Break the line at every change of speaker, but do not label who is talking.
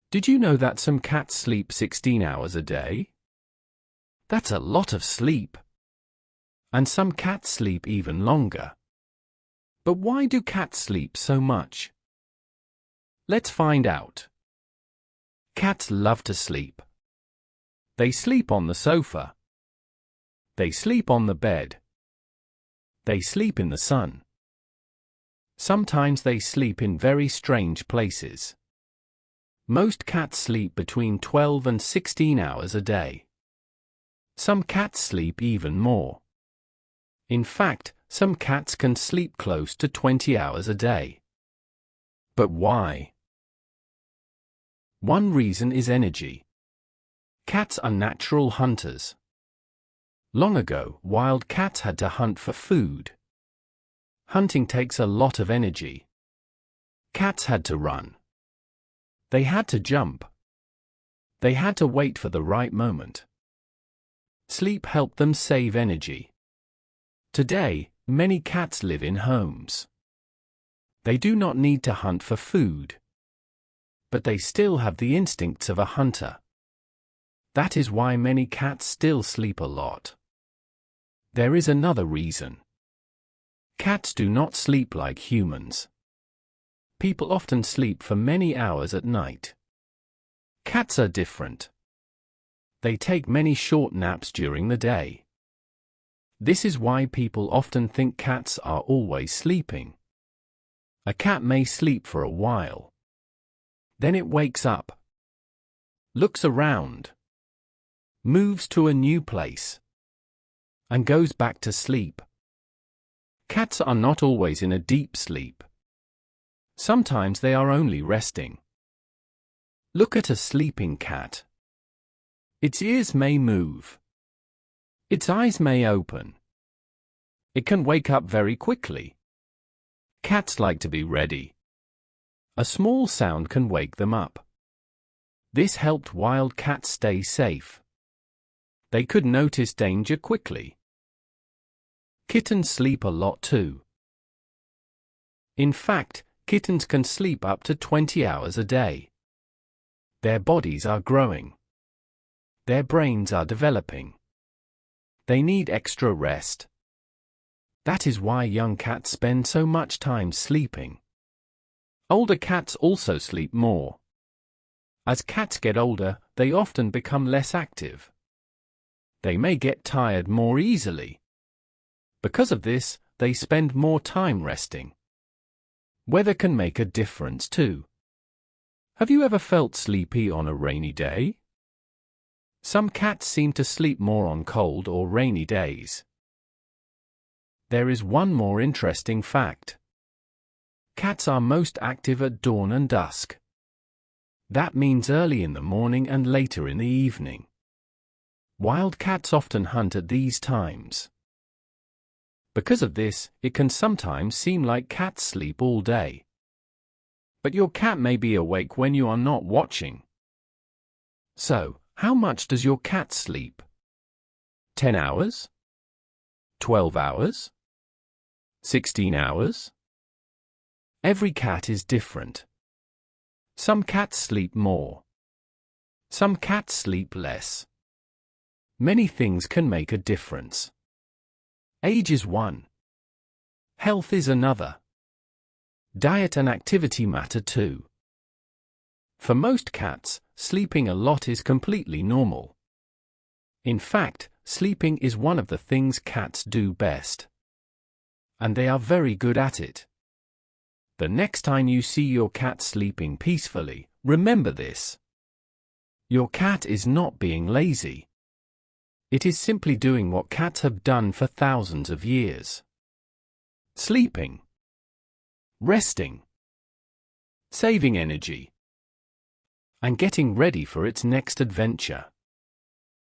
Did you know that some cats sleep 16 hours a day? That's a lot of sleep. And some cats sleep even longer. But why do cats sleep so much? Let's find out. Cats love to sleep. They sleep on the sofa. They sleep on the bed. They sleep in the sun. Sometimes they sleep in very strange places. Most cats sleep between 12 and 16 hours a day. Some cats sleep even more. In fact, some cats can sleep close to 20 hours a day. But why? One reason is energy. Cats are natural hunters. Long ago, wild cats had to hunt for food. Hunting takes a lot of energy. Cats had to run. They had to jump. They had to wait for the right moment. Sleep helped them save energy. Today, many cats live in homes. They do not need to hunt for food. But they still have the instincts of a hunter. That is why many cats still sleep a lot. There is another reason. Cats do not sleep like humans. People often sleep for many hours at night. Cats are different. They take many short naps during the day. This is why people often think cats are always sleeping. A cat may sleep for a while. Then it wakes up, looks around, moves to a new place, and goes back to sleep. Cats are not always in a deep sleep. Sometimes they are only resting. Look at a sleeping cat. Its ears may move. Its eyes may open. It can wake up very quickly. Cats like to be ready. A small sound can wake them up. This helped wild cats stay safe. They could notice danger quickly. Kittens sleep a lot too. In fact, kittens can sleep up to 20 hours a day. Their bodies are growing. Their brains are developing. They need extra rest. That is why young cats spend so much time sleeping. Older cats also sleep more. As cats get older, they often become less active. They may get tired more easily. Because of this, they spend more time resting. Weather can make a difference too. Have you ever felt sleepy on a rainy day? Some cats seem to sleep more on cold or rainy days. There is one more interesting fact. Cats are most active at dawn and dusk. That means early in the morning and later in the evening. Wild cats often hunt at these times. Because of this, it can sometimes seem like cats sleep all day. But your cat may be awake when you are not watching. So, how much does your cat sleep? 10 hours? 12 hours? 16 hours? Every cat is different. Some cats sleep more. Some cats sleep less. Many things can make a difference. Age is one. Health is another. Diet and activity matter too. For most cats, sleeping a lot is completely normal. In fact, sleeping is one of the things cats do best. And they are very good at it. The next time you see your cat sleeping peacefully, remember this. Your cat is not being lazy. It is simply doing what cats have done for thousands of years. Sleeping. Resting. Saving energy. And getting ready for its next adventure.